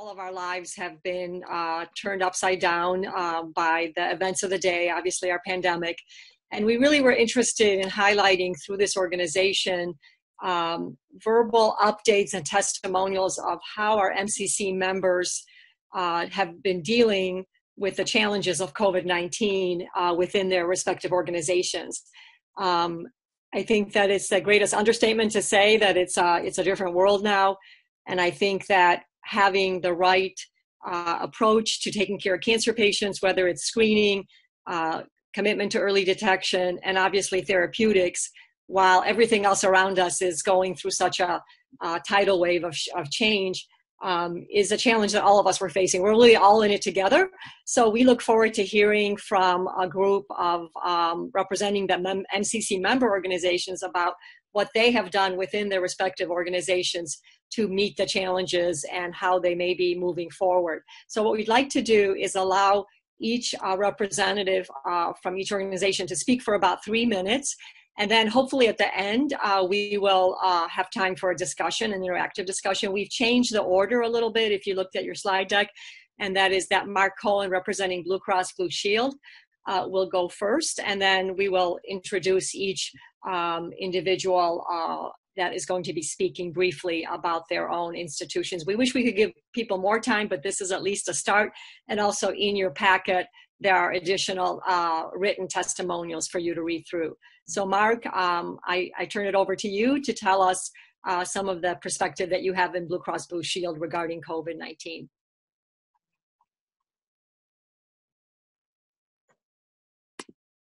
all of our lives have been turned upside down by the events of the day, obviously our pandemic. And we really were interested in highlighting through this organization verbal updates and testimonials of how our MCC members have been dealing with the challenges of COVID-19 within their respective organizations. I think that it's the greatest understatement to say that it's a different world now. And I think that having the right approach to taking care of cancer patients, whether it's screening, commitment to early detection, and obviously therapeutics, while everything else around us is going through such a tidal wave of change, is a challenge that all of us were facing. We're really all in it together. So we look forward to hearing from a group of representing the MCC member organizations about what they have done within their respective organizations to meet the challenges and how they may be moving forward. So what we'd like to do is allow each representative from each organization to speak for about 3 minutes. And then hopefully at the end, we will have time for a discussion, an interactive discussion. We've changed the order a little bit if you looked at your slide deck, and that is that Mark Cohen, representing Blue Cross Blue Shield, will go first, and then we will introduce each individual that is going to be speaking briefly about their own institutions. We wish we could give people more time, but this is at least a start. And also in your packet, there are additional written testimonials for you to read through. So Mark, I turn it over to you to tell us some of the perspective that you have in Blue Cross Blue Shield regarding COVID-19.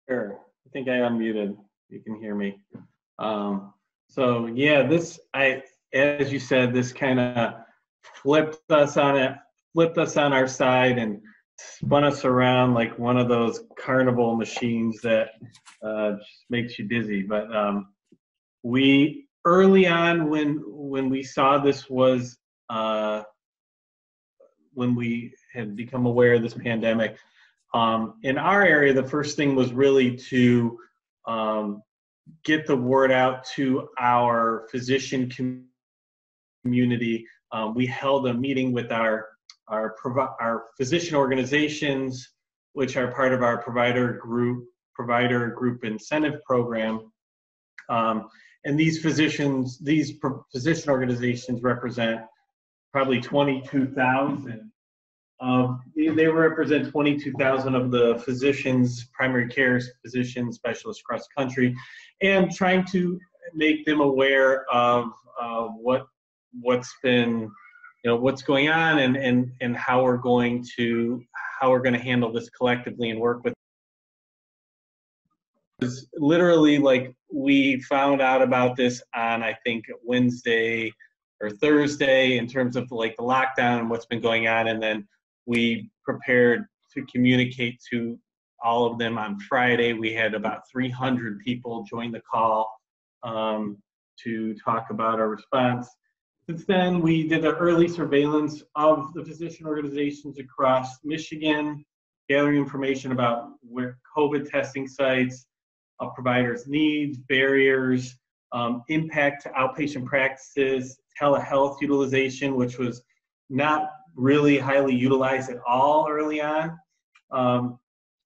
Sure, I think I unmuted. You can hear me. So yeah, as you said, this kind of flipped us on our side and spun us around like one of those carnival machines that just makes you dizzy. But we early on, when we saw this was when we had become aware of this pandemic, in our area, the first thing was really to get the word out to our physician community. We held a meeting with our physician organizations, which are part of our provider group incentive program. And these physician organizations represent probably 22,000. They represent 22,000 of the physicians, primary care physicians, specialists across the country, and trying to make them aware of what's going on and how we're going to handle this collectively and work with. It's literally like we found out about this on, I think, Wednesday or Thursday in terms of like the lockdown and what's been going on, and then we prepared to communicate to all of them on Friday. We had about 300 people join the call to talk about our response. Since then, we did an early surveillance of the physician organizations across Michigan, gathering information about where COVID testing sites, providers' needs, barriers, impact to outpatient practices, telehealth utilization, which was not really highly utilized at all early on.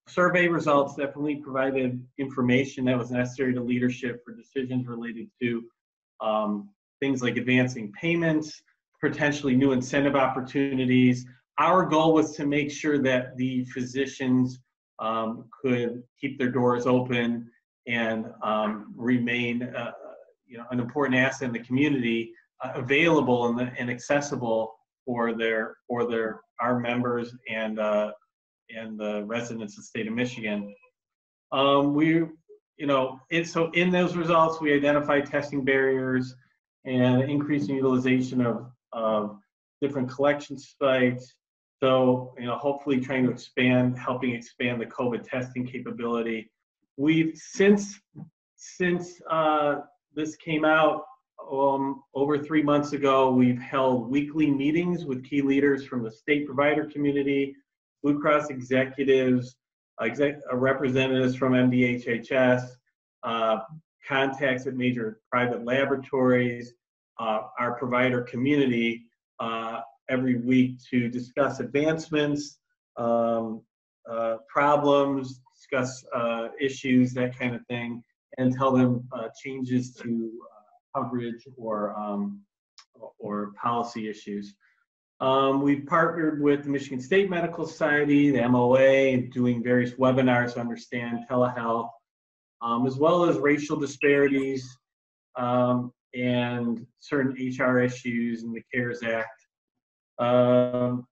Survey results definitely provided information that was necessary to leadership for decisions related to things like advancing payments, potentially new incentive opportunities. Our goal was to make sure that the physicians could keep their doors open and remain an important asset in the community, available and accessible for our members and the residents of the state of Michigan. So in those results, we identified testing barriers and increasing utilization of different collection sites. So, hopefully trying to helping expand the COVID testing capability. We've since this came out over 3 months ago, we've held weekly meetings with key leaders from the state provider community, Blue Cross executives, representatives from MDHHS, contacts at major private laboratories, our provider community, every week to discuss advancements, problems, discuss issues, that kind of thing, and tell them changes to coverage or policy issues. We've partnered with the Michigan State Medical Society, the MOA, doing various webinars to understand telehealth, as well as racial disparities and certain HR issues in the CARES Act. Our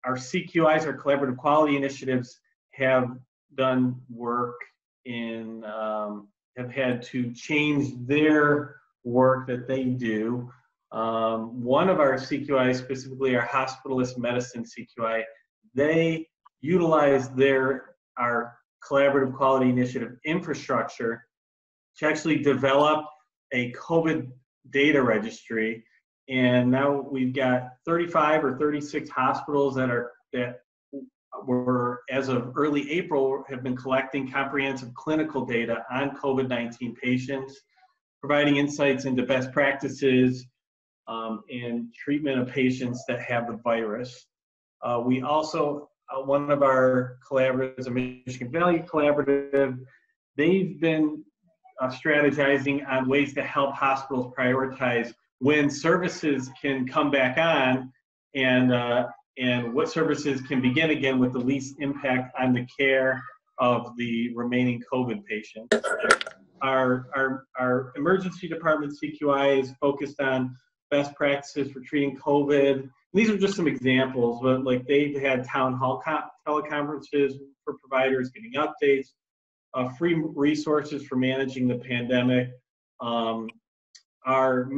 CQIs, our collaborative quality initiatives, have done work in, have had to change their work that they do. One of our CQIs, specifically our hospitalist medicine CQI, they utilize our collaborative quality initiative infrastructure to actually develop a COVID data registry. And now we've got 35 or 36 hospitals that were, as of early April, have been collecting comprehensive clinical data on COVID-19 patients, providing insights into best practices and treatment of patients that have the virus. We also, one of our collaboratives, a Michigan Valley Collaborative, they've been strategizing on ways to help hospitals prioritize when services can come back on and what services can begin again with the least impact on the care of the remaining COVID patients. Our emergency department CQI is focused on best practices for treating COVID. These are just some examples, but like they've had town hall teleconferences for providers giving updates, free resources for managing the pandemic. We have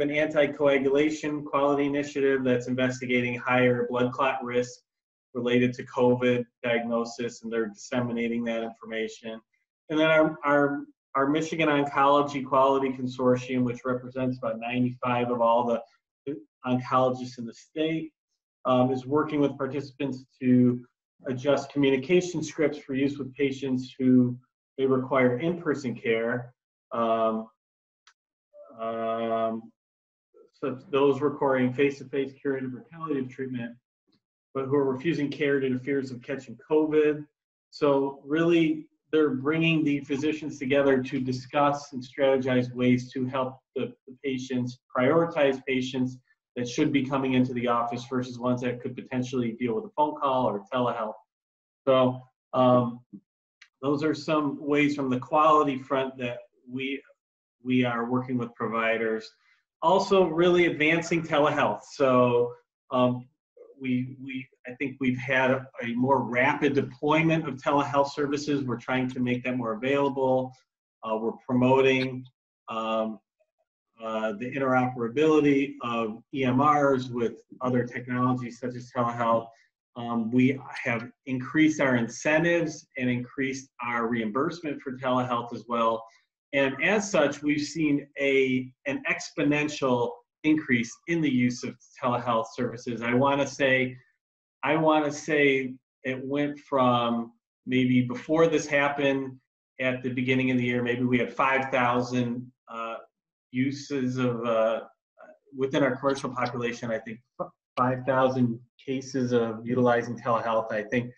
an anticoagulation quality initiative that's investigating higher blood clot risk related to COVID diagnosis, and they're disseminating that information. And then our Michigan Oncology Quality Consortium, which represents about 95 of all the oncologists in the state, is working with participants to adjust communication scripts for use with patients who may require in-person care. So those requiring face-to-face curative or palliative treatment, but who are refusing care due to fears of catching COVID. So really, they're bringing the physicians together to discuss and strategize ways to help the patients, prioritize patients that should be coming into the office versus ones that could potentially deal with a phone call or telehealth. So those are some ways from the quality front that we are working with providers. Also really advancing telehealth. So I think we've had a more rapid deployment of telehealth services. We're trying to make that more available. We're promoting the interoperability of EMRs with other technologies such as telehealth. We have increased our incentives and increased our reimbursement for telehealth as well. And as such, we've seen an exponential increase in the use of telehealth services. I want to say it went from maybe before this happened at the beginning of the year, maybe we had 5,000 uses of, within our commercial population, I think 5,000 cases of utilizing telehealth. I think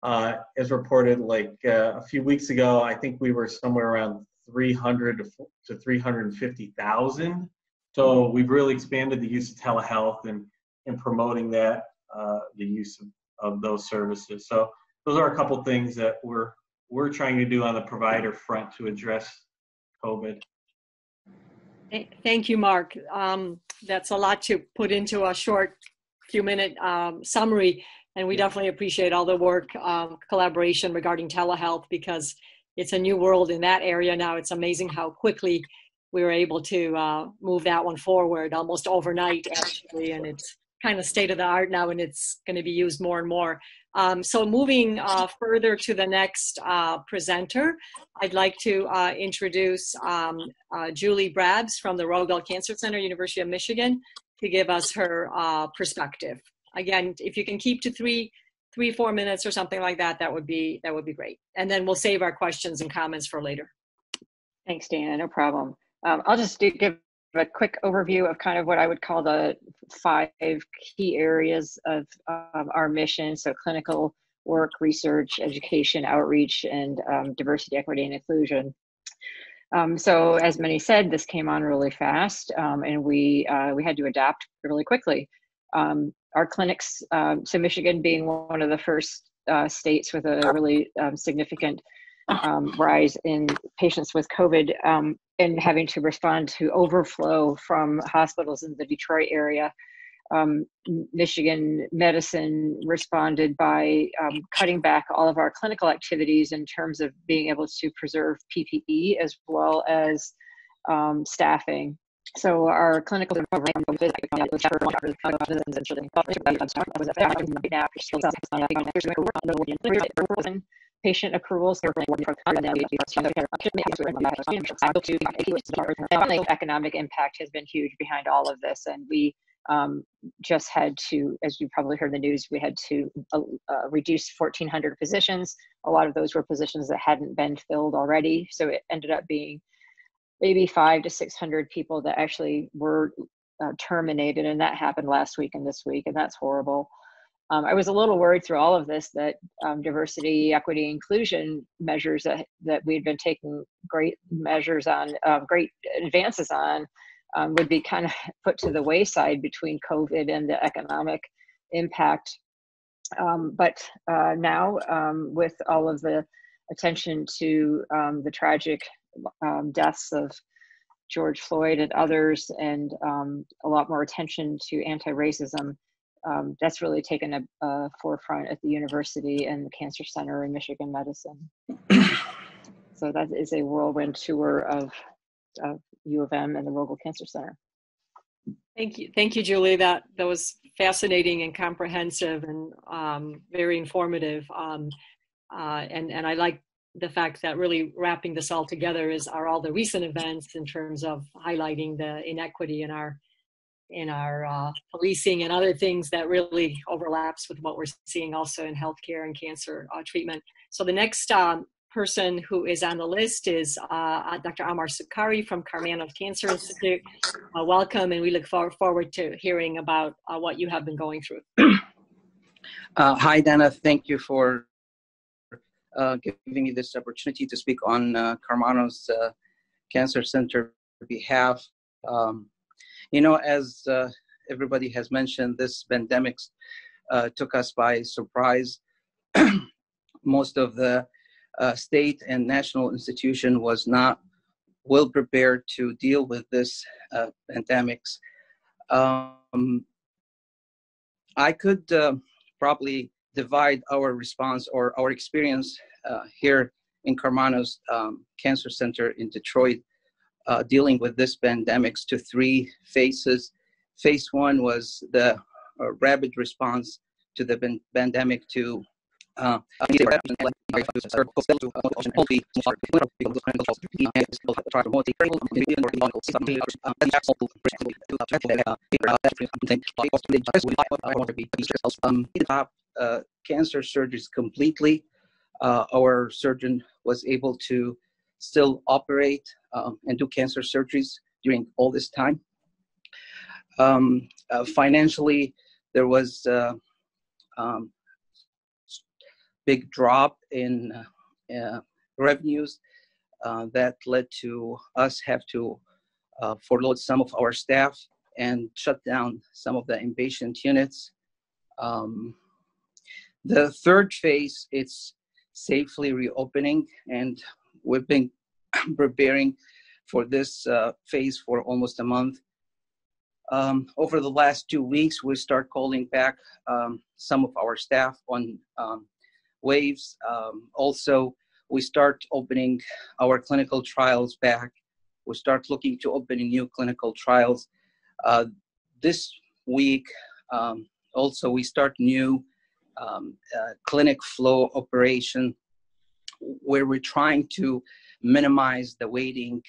as reported like a few weeks ago, I think we were somewhere around 300 to 350,000. So we've really expanded the use of telehealth and promoting that, the use of those services. So those are a couple things that we're trying to do on the provider front to address COVID. Thank you, Mark. That's a lot to put into a short few-minute summary, and we definitely appreciate all the work, collaboration regarding telehealth, because it's a new world in that area now. It's amazing how quickly we were able to move that one forward almost overnight, actually, and it's kind of state of the art now, and it's going to be used more and more. So moving further to the next presenter, I'd like to introduce Julie Brabs from the Rogel Cancer Center, University of Michigan, to give us her perspective. Again, if you can keep to 3-4 minutes or something like that, that would be great. And then we'll save our questions and comments for later. Thanks, Dana. No problem. I'll just give a quick overview of kind of what I would call the 5 key areas of our mission. So clinical work, research, education, outreach, and diversity, equity, and inclusion. So as many said, this came on really fast, and we had to adapt really quickly. Our clinics, so Michigan being one of the first states with a really significant rise in patients with COVID, and having to respond to overflow from hospitals in the Detroit area. Michigan Medicine responded by cutting back all of our clinical activities in terms of being able to preserve PPE as well as staffing. So our clinical patient approvals, economic impact has been huge behind all of this, and we just had to, as you probably heard in the news, we had to reduce 1,400 positions. A lot of those were positions that hadn't been filled already, so it ended up being maybe 500 to 600 people that actually were terminated, and that happened last week and this week, and that's horrible. I was a little worried through all of this that diversity, equity, inclusion measures that we'd been taking great measures on, great advances on, would be kind of put to the wayside between COVID and the economic impact. But now, with all of the attention to the tragic deaths of George Floyd and others, and a lot more attention to anti-racism, that's really taken a forefront at the university and the Cancer Center in Michigan Medicine. So that is a whirlwind tour of U of M and the Rogel Cancer Center. Thank you, Julie. That was fascinating and comprehensive and very informative. And I like the fact that really wrapping this all together are all the recent events in terms of highlighting the inequity in our policing and other things that really overlaps with what we're seeing also in healthcare and cancer treatment. So the next person who is on the list is Dr. Amar Sukari from Karmanos Cancer Institute. Welcome, and we look forward to hearing about what you have been going through. Hi, Dana. Thank you for giving me this opportunity to speak on Karmanos Cancer Center behalf. As everybody has mentioned, this pandemic took us by surprise. Most of the state and national institution was not well prepared to deal with this pandemics. I could probably divide our response or our experience here in Karmanos Cancer Center in Detroit dealing with this pandemics to 3 phases. Phase 1 was the rapid response to the pandemic to cancer surgeries completely. Our surgeon was able to still operate and do cancer surgeries during all this time. Financially, there was big drop in revenues that led to us have to furlough some of our staff and shut down some of the inpatient units. The third phase, it's safely reopening, and we've been preparing for this phase for almost a month. Over the last 2 weeks, we start calling back some of our staff on waves. Also, we start opening our clinical trials back. We start looking to opening new clinical trials. This week, also, we start new clinic flow operation where we're trying to minimize the waiting,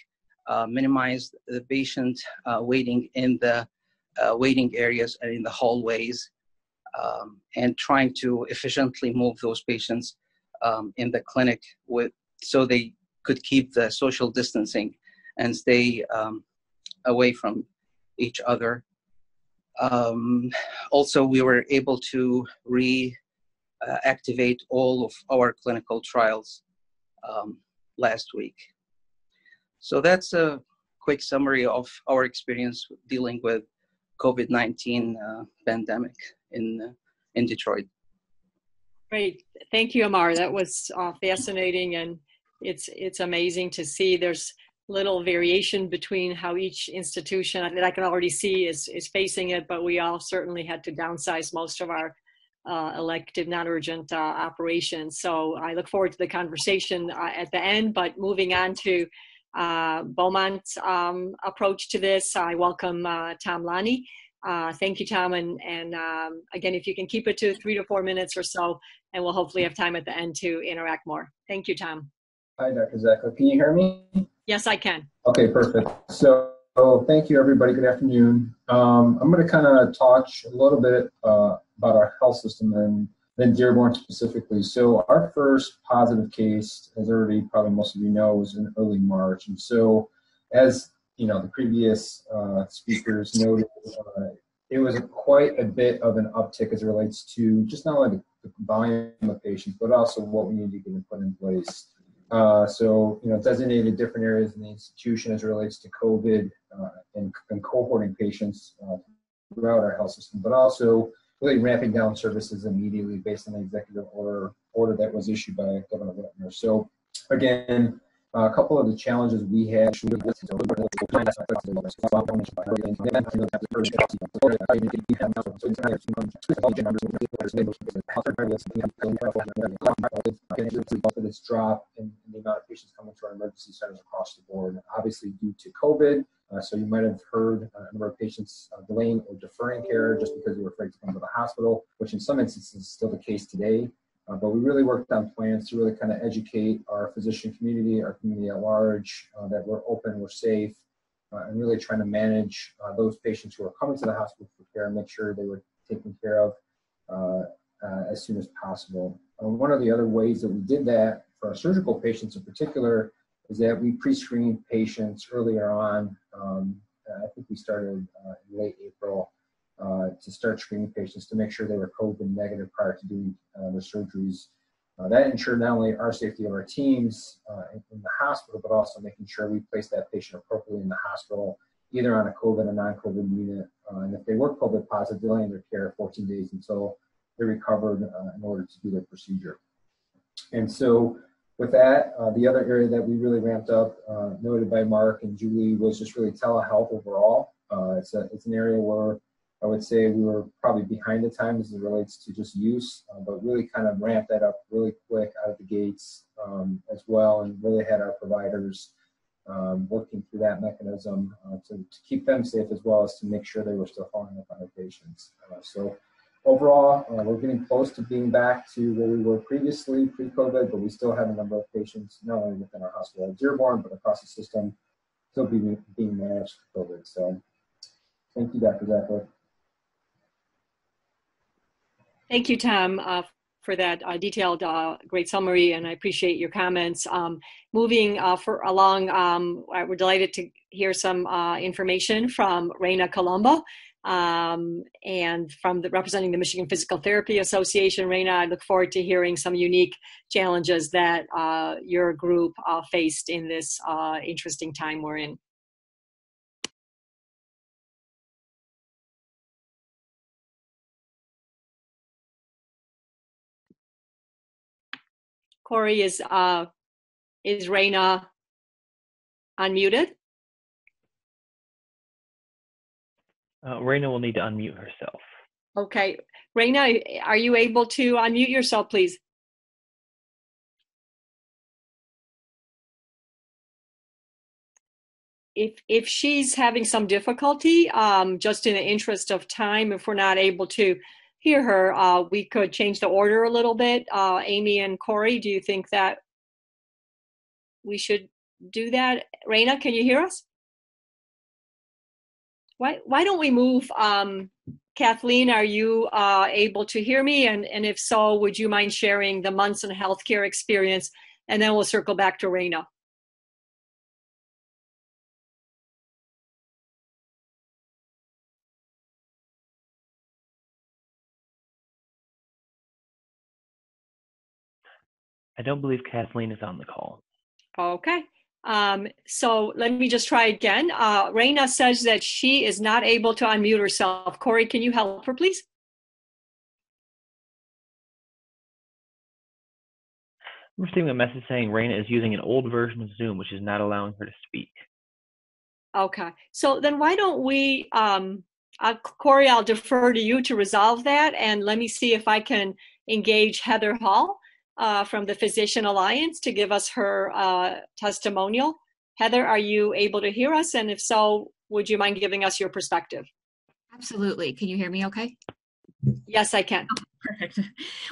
minimize the patient waiting in the waiting areas and in the hallways, and trying to efficiently move those patients in the clinic so they could keep the social distancing and stay away from each other. Also, we were able to reactivate all of our clinical trials last week. So that's a quick summary of our experience dealing with COVID-19 pandemic in Detroit. Great. Thank you, Amar. That was fascinating, and it's amazing to see there's little variation between how each institution that I can already see is facing it, but we all certainly had to downsize most of our elective non-urgent operations. So I look forward to the conversation at the end, but moving on to Beaumont's approach to this, I welcome Tom Lani. Thank you, Tom. And again, if you can keep it to 3 to 4 minutes or so, and we'll hopefully have time at the end to interact more. Thank you, Tom. Hi, Dr. Zacko. Can you hear me? Yes, I can. Okay, perfect. So thank you, everybody. Good afternoon. I'm going to kind of touch a little bit about our health system and then Dearborn specifically. So our first positive case, as already probably most of you know, was in early March. And so as you know, the previous speakers noted, it was quite a bit of an uptick as it relates to just not only the volume of patients, but also what we need to get put in place. So, you know, designated different areas in the institution as it relates to COVID and cohorting patients throughout our health system, but also really ramping down services immediately based on the executive order that was issued by Governor Whitmer. So, again, a couple of the challenges we had. This drop in the amount of patients coming to our emergency centers across the board, obviously due to COVID. So you might have heard a number of patients delaying or deferring care just because they were afraid to come to the hospital, which in some instances is still the case today. But we really worked on plans to really kind of educate our physician community, our community at large, that we're open, we're safe, and really trying to manage those patients who are coming to the hospital for care and make sure they were taken care of as soon as possible. One of the other ways that we did that for our surgical patients in particular is that we pre-screened patients earlier on. I think we started in late April to start screening patients to make sure they were COVID negative prior to doing their surgeries. That ensured not only our safety of our teams in the hospital, but also making sure we placed that patient appropriately in the hospital, either on a COVID or non-COVID unit. And if they were COVID positive, delaying their care 14 days until they recovered in order to do their procedure. And so with that, the other area that we really ramped up, noted by Mark and Julie, was just really telehealth overall. It's an area where I would say we were probably behind the times as it relates to just use, but really kind of ramped that up really quick out of the gates as well, and really had our providers working through that mechanism to keep them safe as well as to make sure they were still following up on their patients. So overall, we're getting close to being back to where we were previously, pre-COVID, but we still have a number of patients, not only within our hospital at Dearborn, but across the system, still being managed for COVID. So thank you, Dr. Zacko. Thank you, Tom, for that detailed, great summary, and I appreciate your comments. Moving along, we're delighted to hear some information from Reina Colombo, and from representing the Michigan Physical Therapy Association. Reina, I look forward to hearing some unique challenges that your group faced in this interesting time we're in. Corey, is Reina unmuted? Reina will need to unmute herself. Okay. Reina, are you able to unmute yourself, please? If she's having some difficulty, just in the interest of time, if we're not able to hear her, we could change the order a little bit. Amy and Corey, do you think that we should do that? Reina, can you hear us? Why don't we move? Kathleen, are you able to hear me? And if so, would you mind sharing the Munson healthcare experience? And then we'll circle back to Reina. I don't believe Kathleen is on the call. Okay. So let me just try again. Raina says that she is not able to unmute herself. Corey, can you help her, please? I'm receiving a message saying Raina is using an old version of Zoom, which is not allowing her to speak. Okay. So then why don't we, Corey, I'll defer to you to resolve that. And let me see if I can engage Heather Hall from the Physician Alliance to give us her testimonial. Heather, are you able to hear us? And if so, would you mind giving us your perspective? Absolutely. Can you hear me okay? Yes, I can. Perfect.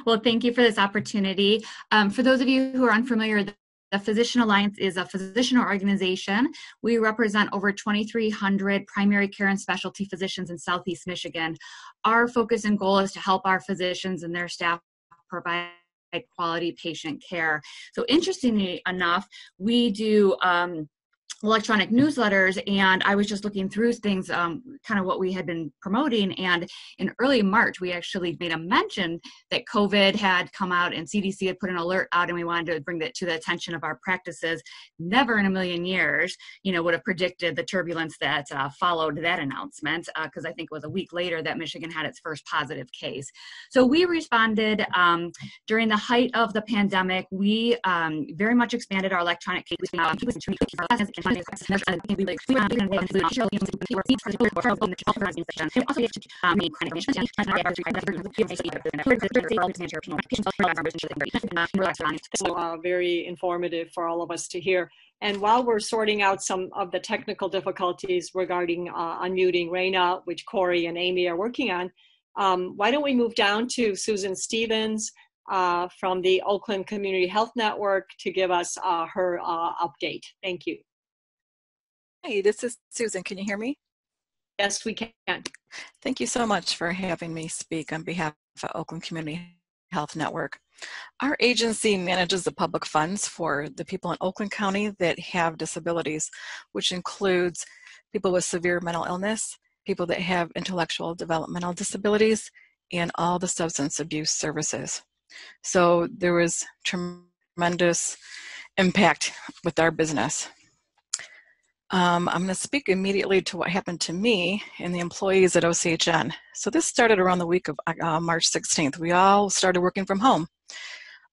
Well, thank you for this opportunity. For those of you who are unfamiliar, the Physician Alliance is a physician organization. We represent over 2,300 primary care and specialty physicians in Southeast Michigan. Our focus and goal is to help our physicians and their staff provide quality patient care. So interestingly enough, we do electronic newsletters, and I was just looking through things, kind of what we had been promoting, and in early March we actually made a mention that COVID had come out and CDC had put an alert out, and we wanted to bring that to the attention of our practices. Never in a million years, would have predicted the turbulence that followed that announcement, because I think it was a week later that Michigan had its first positive case. So we responded during the height of the pandemic. We very much expanded our electronic case very informative for all of us to hear. And while we're sorting out some of the technical difficulties regarding unmuting Raina, which Corey and Amy are working on, why don't we move down to Susan Stevens from the Oakland Community Health Network to give us her update. Thank you. Hey, this is Susan. Can you hear me? Yes, we can. Thank you so much for having me speak on behalf of Oakland Community Health Network. Our agency manages the public funds for the people in Oakland County that have disabilities, which includes people with severe mental illness, people that have intellectual developmental disabilities, and all the substance abuse services. So there was tremendous impact with our business. I'm going to speak immediately to what happened to me and the employees at OCHN. So this started around the week of March 16th. We all started working from home.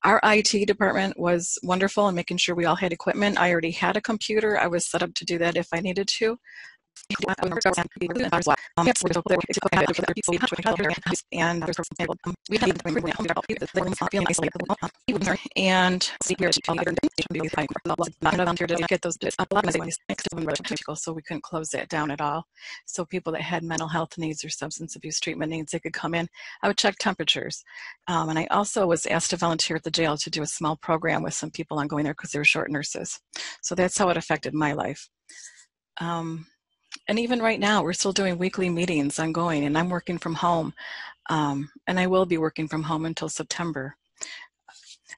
Our IT department was wonderful in making sure we all had equipment. I already had a computer. I was set up to do that if I needed to. And get those so we couldn't close that down at all. So people that had mental health needs or substance abuse treatment needs, they could come in. I would check temperatures. And I also was asked to volunteer at the jail to do a small program with some people ongoing there because they were short nurses. So that's how it affected my life. And even right now, we're still doing weekly meetings ongoing, and I'm working from home. And I will be working from home until September.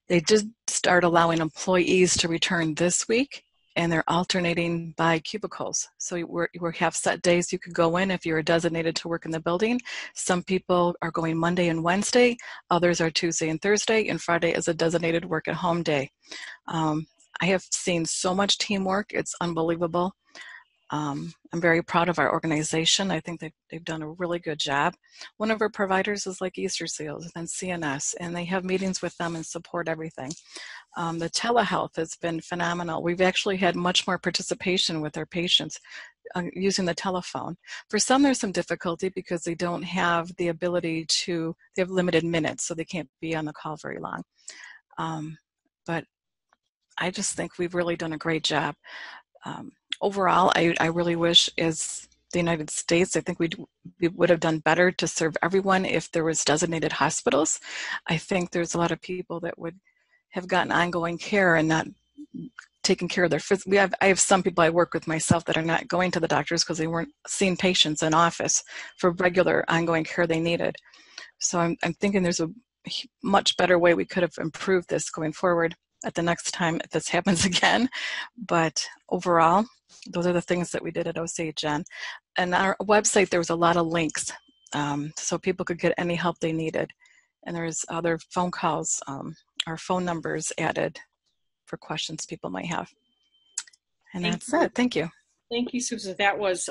They did start allowing employees to return this week, and they're alternating by cubicles. So we have set days you could go in if you're designated to work in the building. Some people are going Monday and Wednesday. Others are Tuesday and Thursday, and Friday is a designated work at home day. I have seen so much teamwork. It's unbelievable. I'm very proud of our organization. I think they've done a really good job. One of our providers is like Easter Seals and CNS, and they have meetings with them and support everything. The telehealth has been phenomenal. We've actually had much more participation with our patients using the telephone. For some, there's some difficulty because they don't have the ability to, they have limited minutes, so they can't be on the call very long. But I just think we've really done a great job. Overall, I really wish, as the United States, I think we would have done better to serve everyone if there was designated hospitals. I think there's a lot of people that would have gotten ongoing care and not taking care of their I have some people I work with myself that are not going to the doctors because they weren't seeing patients in office for regular ongoing care they needed. So I'm thinking there's a much better way we could have improved this going forward at the next time if this happens again. But overall, those are the things that we did at OCHN. And our website, there was a lot of links so people could get any help they needed. And there's other phone calls our phone numbers added for questions people might have. And that's it. Thank you. Thank you, Susan. That was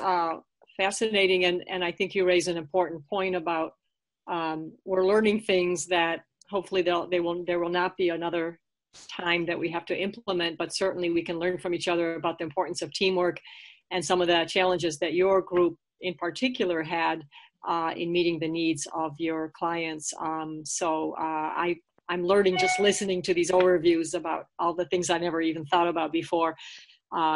fascinating, and I think you raise an important point about we're learning things that hopefully there will not be another time that we have to implement, but certainly we can learn from each other about the importance of teamwork and some of the challenges that your group in particular had in meeting the needs of your clients. So I'm learning just listening to these overviews about all the things I never even thought about before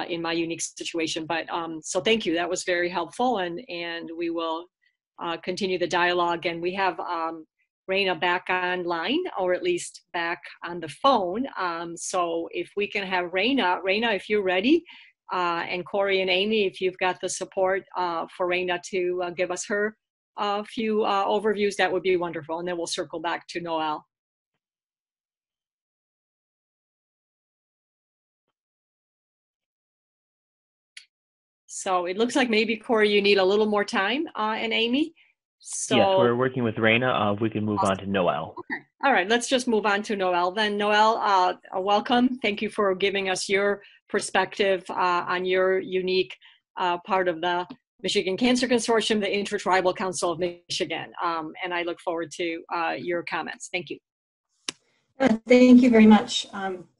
in my unique situation. But so thank you, that was very helpful, and we will continue the dialogue. And we have Raina back online, or at least back on the phone. So if we can have Raina, if you're ready, and Corey and Amy, if you've got the support for Raina to give us her few overviews, that would be wonderful. And then we'll circle back to Noel. So it looks like maybe, Corey, you need a little more time, and Amy. So, yes, we're working with Raina. We can move on to Noel. Okay. All right, let's just move on to Noel then. Noel, welcome. Thank you for giving us your perspective on your unique part of the Michigan Cancer Consortium, the Intertribal Council of Michigan. And I look forward to your comments. Thank you. Thank you very much.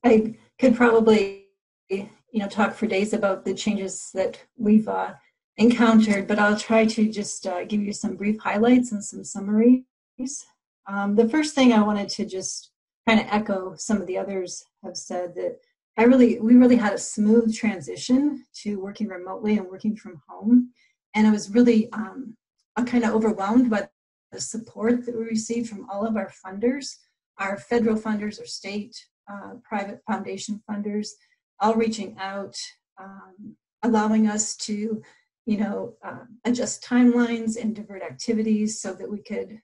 I could probably talk for days about the changes that we've encountered, but I'll try to just give you some brief highlights and some summaries. The first thing I wanted to just kind of echo some of the others have said, that we really had a smooth transition to working remotely and working from home. And I was really kind of overwhelmed by the support that we received from all of our funders, our federal funders, our state, private foundation funders, all reaching out, allowing us to, adjust timelines and divert activities so that we could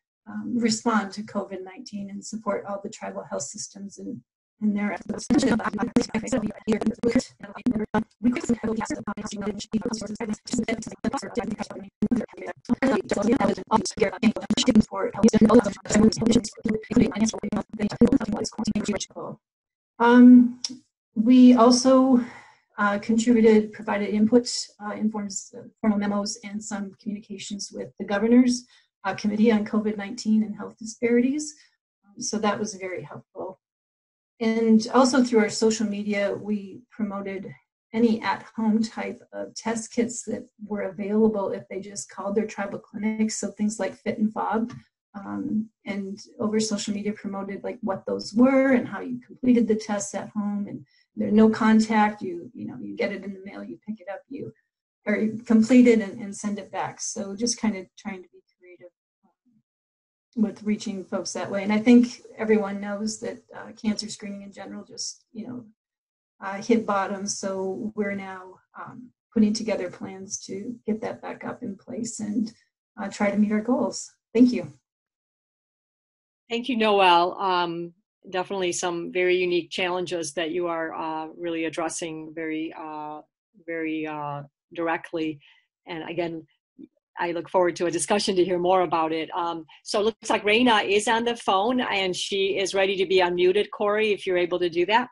respond to COVID-19 and support all the tribal health systems and their efforts. We also provided input in formal memos and some communications with the governor's committee on COVID-19 and health disparities. So that was very helpful. And also through our social media, we promoted any at-home type of test kits that were available if they just called their tribal clinics. So things like Fit and Fob, and over social media promoted like what those were and how you completed the tests at home. And there's no contact. You get it in the mail, you pick it up, you complete it and send it back. So just kind of trying to be creative with reaching folks that way. And I think everyone knows that cancer screening in general just hit bottom. So we're now putting together plans to get that back up in place and try to meet our goals. Thank you. Thank you, Noel. Definitely some very unique challenges that you are really addressing very directly. And again, I look forward to a discussion to hear more about it. So it looks like Raina is on the phone and she is ready to be unmuted. Corey, if you're able to do that.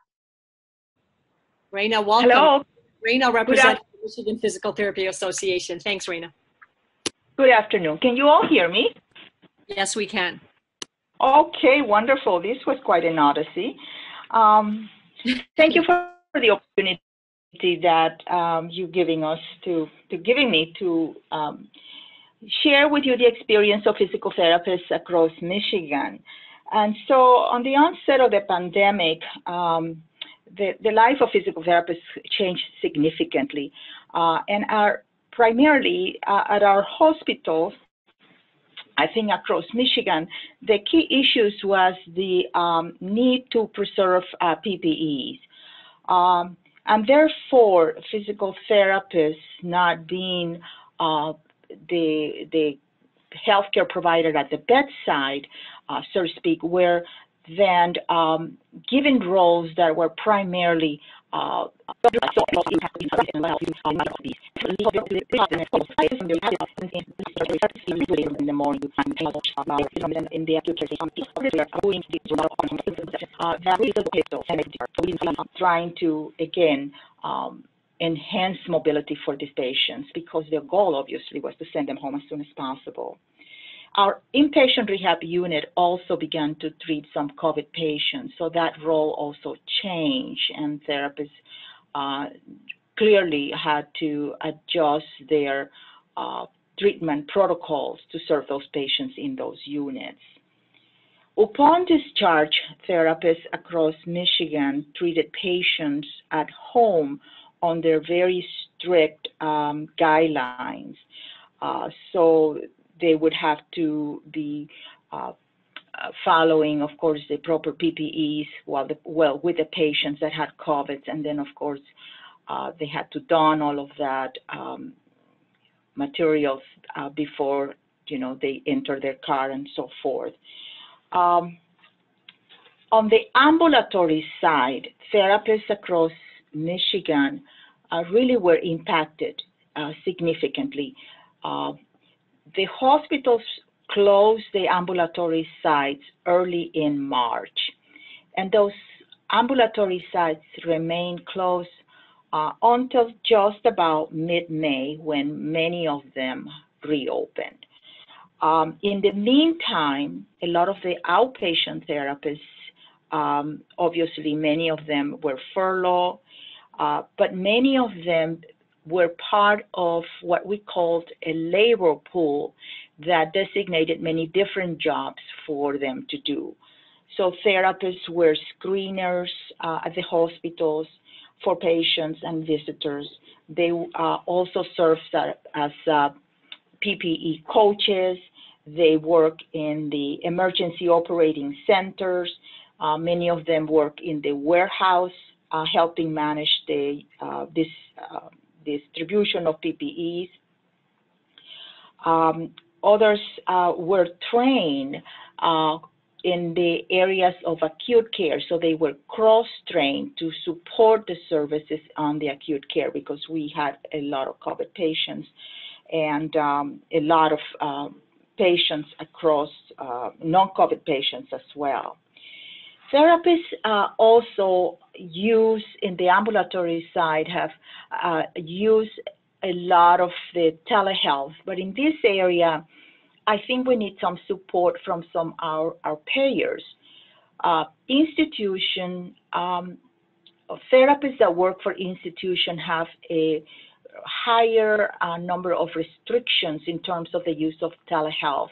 Raina, welcome. Hello. Raina represents the Michigan Physical Therapy Association. Thanks, Raina. Good afternoon. Can you all hear me? Yes, we can. Okay, wonderful. This was quite an odyssey. Thank you for the opportunity that you're giving me to share with you the experience of physical therapists across Michigan. And so on the onset of the pandemic, the life of physical therapists changed significantly. And primarily at our hospitals, I think across Michigan, the key issues was the need to preserve PPEs. And therefore, physical therapists not being the healthcare provider at the bedside, so to speak, were then given roles that were primarily in the morning, in the acute trying to again enhance mobility for these patients, because their goal obviously was to send them home as soon as possible. Our inpatient rehab unit also began to treat some COVID patients, so that role also changed, and therapists clearly had to adjust their treatment protocols to serve those patients in those units. Upon discharge, therapists across Michigan treated patients at home under very strict guidelines. So they would have to be following, of course, the proper PPEs with the patients that had COVID, and then, of course, they had to don all of that materials before, they enter their car and so forth. On the ambulatory side, therapists across Michigan really were impacted significantly. The hospitals closed the ambulatory sites early in March, and those ambulatory sites remained closed until just about mid-May, when many of them reopened. In the meantime, a lot of the outpatient therapists, obviously many of them were furloughed, but many of them were part of what we called a labor pool that designated many different jobs for them to do. So therapists were screeners at the hospitals for patients and visitors. They also served as PPE coaches. They work in the emergency operating centers. Many of them work in the warehouse, helping manage the distribution of PPEs. Others were trained in the areas of acute care, so they were cross-trained to support the services on the acute care, because we had a lot of COVID patients and a lot of patients across non-COVID patients as well. Therapists also use, in the ambulatory side, have used a lot of the telehealth, but in this area, I think we need some support from some of our payers. Therapists that work for institution have a higher number of restrictions in terms of the use of telehealth.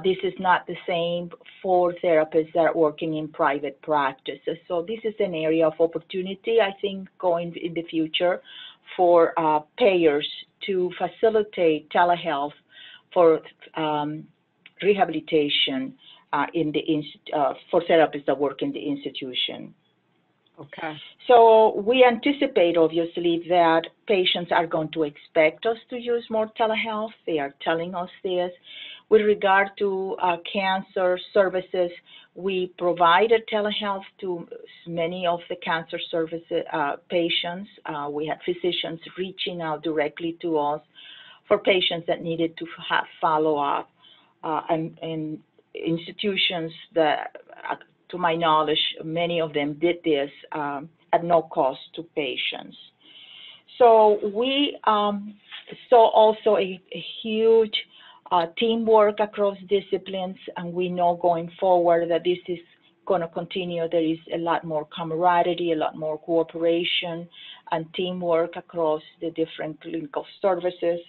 This is not the same for therapists that are working in private practices. So this is an area of opportunity, I think, going in the future for payers to facilitate telehealth for rehabilitation for therapists that work in the institution. Okay. So we anticipate, obviously, that patients are going to expect us to use more telehealth. They are telling us this. With regard to cancer services, we provided telehealth to many of the cancer services patients. We had physicians reaching out directly to us for patients that needed to have follow-up, and institutions that, to my knowledge, many of them did this at no cost to patients. So we saw also a huge teamwork across disciplines, and we know going forward that this is going to continue. There is a lot more camaraderie, a lot more cooperation and teamwork across the different clinical services.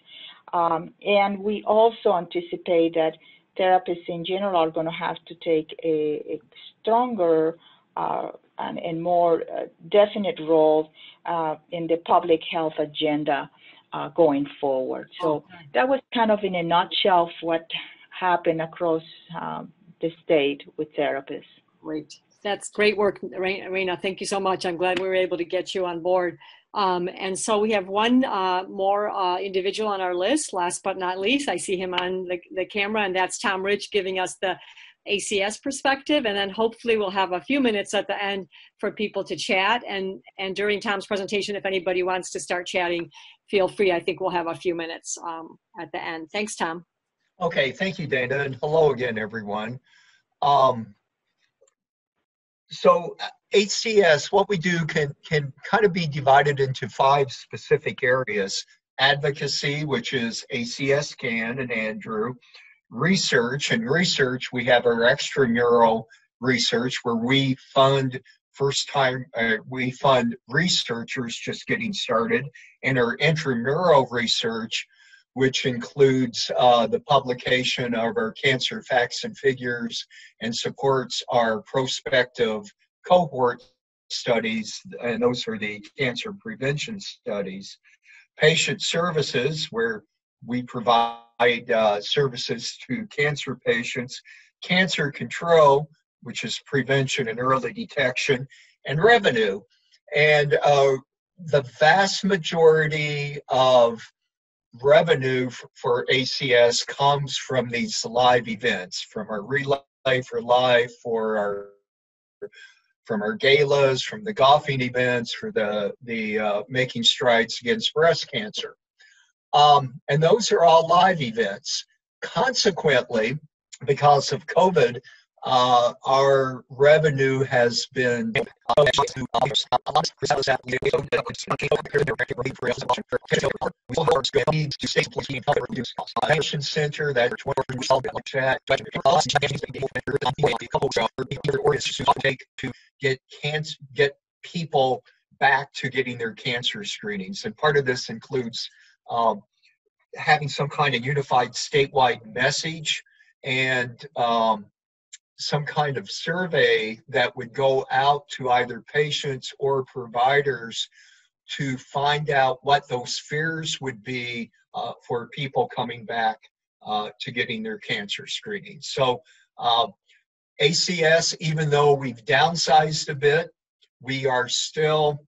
And we also anticipate that therapists in general are going to have to take a stronger and more definite role in the public health agenda going forward. So that was kind of in a nutshell what happened across the state with therapists. Great. That's great work, Reina. Thank you so much. I'm glad we were able to get you on board. And so we have one more individual on our list, last but not least. I see him on the camera, and that's Tom Rich, giving us the ACS perspective, and then hopefully we'll have a few minutes at the end for people to chat. And during Tom's presentation, if anybody wants to start chatting, feel free. I think we'll have a few minutes at the end. Thanks, Tom. Okay, thank you, Dana, and hello again, everyone. So ACS, what we do can kind of be divided into 5 specific areas. Advocacy, which is ACS Can and Andrew. Research, and research, we have our extramural research where we fund researchers just getting started, and our intramural research, which includes the publication of our cancer facts and figures and supports our prospective cohort studies, and those are the cancer prevention studies. Patient services, where we provide services to cancer patients. Cancer control, which is prevention and early detection, and revenue. And the vast majority of revenue for ACS comes from these live events, from our Relay for Life, from our galas, from the golfing events, for the Making Strides Against Breast Cancer. And those are all live events. Consequently, because of COVID, our revenue has been patient center that to get people back to getting their cancer screenings, and part of this includes having some kind of unified statewide message and some kind of survey that would go out to either patients or providers to find out what those fears would be for people coming back to getting their cancer screening. So ACS, even though we've downsized a bit, we are still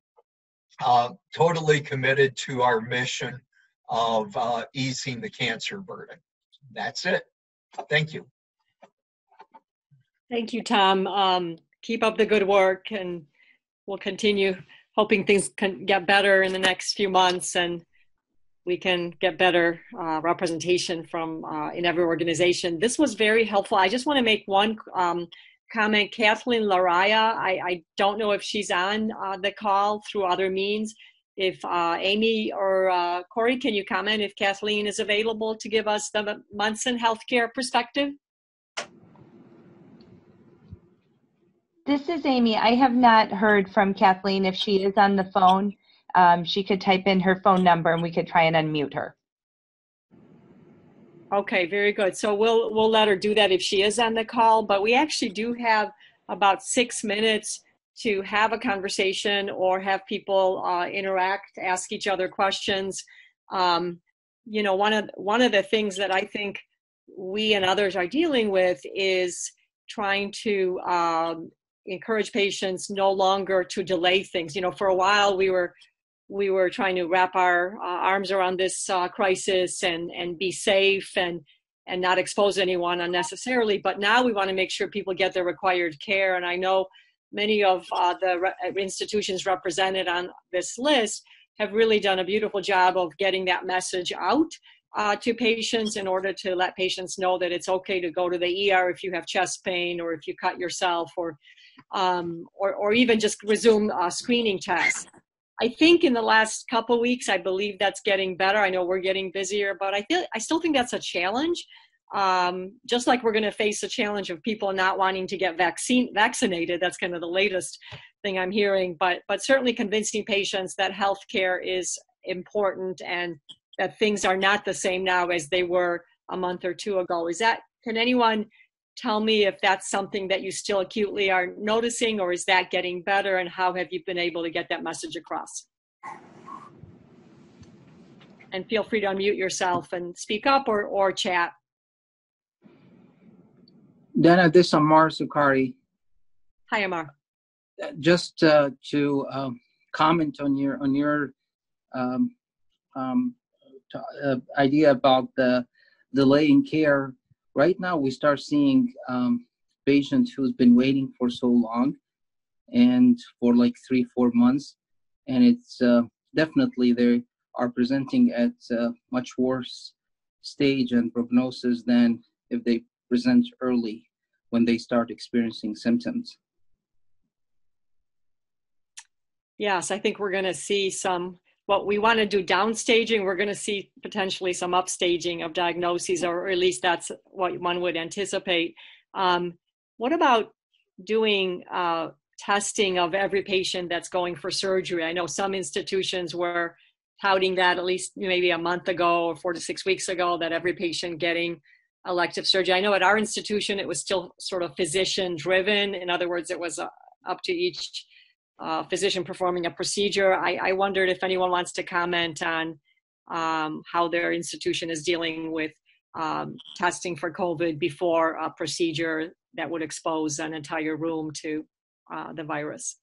totally committed to our mission of easing the cancer burden. That's it. Thank you. Thank you, Tom. Keep up the good work, and we'll continue hoping things can get better in the next few months and we can get better representation from in every organization. This was very helpful. I just want to make one comment. Kathleen Laraya, I don't know if she's on the call through other means. If Amy or Corey, can you comment if Kathleen is available to give us the Munson healthcare perspective? This is Amy. I have not heard from Kathleen. If she is on the phone, she could type in her phone number and we could try and unmute her. Okay, very good. So we'll let her do that if she is on the call, but we actually do have about 6 minutes to have a conversation or have people interact, ask each other questions. You know, one of the things that I think we and others are dealing with is trying to encourage patients no longer to delay things. You know, for a while we were trying to wrap our arms around this crisis and be safe and not expose anyone unnecessarily. But now we want to make sure people get their required care. And I know many of the institutions represented on this list have really done a beautiful job of getting that message out to patients in order to let patients know that it's okay to go to the ER if you have chest pain or if you cut yourself or even just resume screening tests. I think in the last couple of weeks, I believe that's getting better. I know we're getting busier, but I still think that's a challenge. Just like we're going to face the challenge of people not wanting to get vaccinated. That's kind of the latest thing I'm hearing, but certainly convincing patients that healthcare is important and that things are not the same now as they were a month or two ago. Can anyone tell me if that's something that you still acutely are noticing, or is that getting better, and how have you been able to get that message across? And feel free to unmute yourself and speak up or chat. Dana, this is Amar Sukari. Hi, Amar. Just to comment on your idea about the delay in care. Right now, we start seeing patient who's been waiting for so long and for like 3-4 months. And it's definitely they are presenting at a much worse stage and prognosis than if they present early when they start experiencing symptoms. Yes, I think we're going to see what we want to do downstaging, we're going to see potentially some upstaging of diagnoses, or at least that's what one would anticipate. What about doing testing of every patient that's going for surgery? I know some institutions were touting that at least maybe a month ago or 4 to 6 weeks ago, that every patient getting elective surgery. I know at our institution it was still sort of physician driven. In other words, it was up to each physician performing a procedure. I wondered if anyone wants to comment on how their institution is dealing with testing for COVID before a procedure that would expose an entire room to the virus.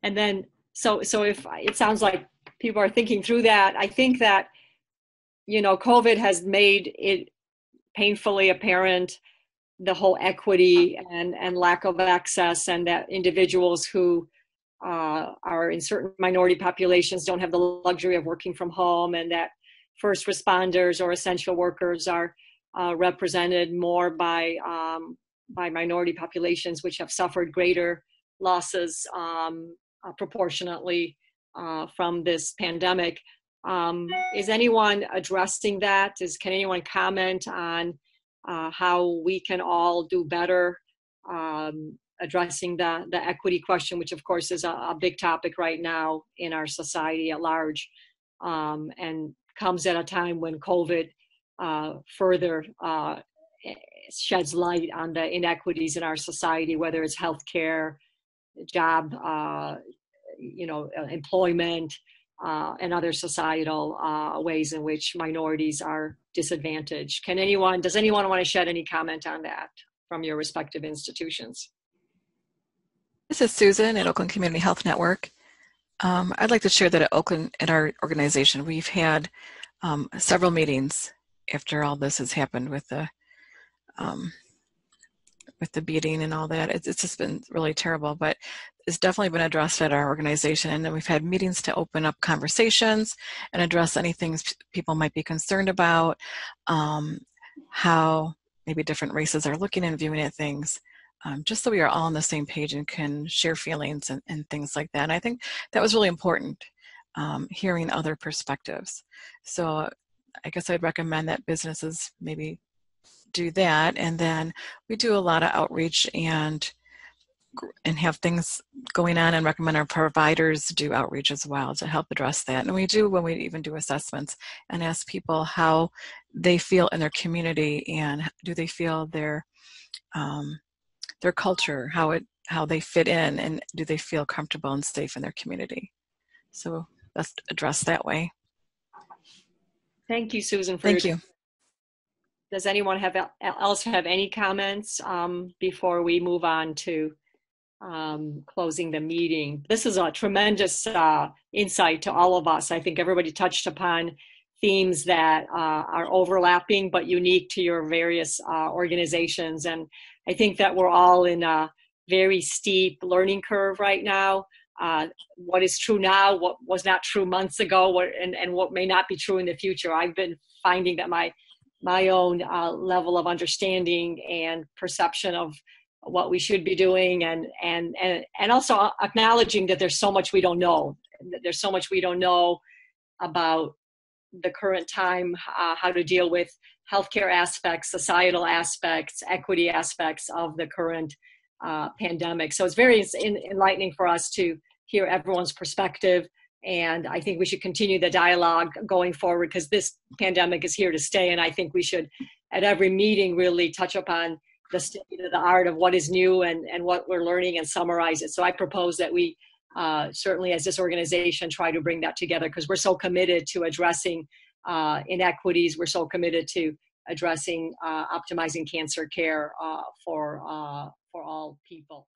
And then, so if it sounds like people are thinking through that, I think that, COVID has made it painfully apparent the whole equity and lack of access, and that individuals who are in certain minority populations don't have the luxury of working from home, and that first responders or essential workers are represented more by minority populations, which have suffered greater losses proportionately from this pandemic. Is anyone addressing that? Can anyone comment on how we can all do better addressing the equity question, which of course is a big topic right now in our society at large, and comes at a time when COVID further sheds light on the inequities in our society, whether it's healthcare, job, employment, and other societal ways in which minorities are disadvantaged. Does anyone want to shed any comment on that from your respective institutions? This is Susan at Oakland Community Health Network. I'd like to share that at Oakland, at our organization, we've had several meetings after all this has happened with the beating and all that. It's just been really terrible, but it's definitely been addressed at our organization. And then we've had meetings to open up conversations and address any things people might be concerned about, how maybe different races are looking and viewing at things, just so we are all on the same page and can share feelings and things like that. And I think that was really important, hearing other perspectives. So I guess I'd recommend that businesses maybe do that. And then we do a lot of outreach and have things going on, and recommend our providers do outreach as well to help address that. And we do, when we even do assessments, and ask people how they feel in their community, and do they feel their culture, how they fit in, and do they feel comfortable and safe in their community. So that's addressed that way. Thank you, Susan. Thank you. Does anyone else have any comments before we move on to closing the meeting? This is a tremendous insight to all of us. I think everybody touched upon themes that are overlapping but unique to your various organizations. And I think that we're all in a very steep learning curve right now. What is true now, what was not true months ago, and what may not be true in the future. I've been finding that my own level of understanding and perception of what we should be doing, and also acknowledging that there's so much we don't know. There's so much we don't know about the current time, how to deal with healthcare aspects, societal aspects, equity aspects of the current pandemic. So it's very enlightening for us to hear everyone's perspective. And I think we should continue the dialogue going forward, because this pandemic is here to stay. And I think we should, at every meeting, really touch upon the state of the art of what is new and what we're learning, and summarize it. So I propose that we certainly, as this organization, try to bring that together, because we're so committed to addressing inequities. We're so committed to addressing optimizing cancer care for all people.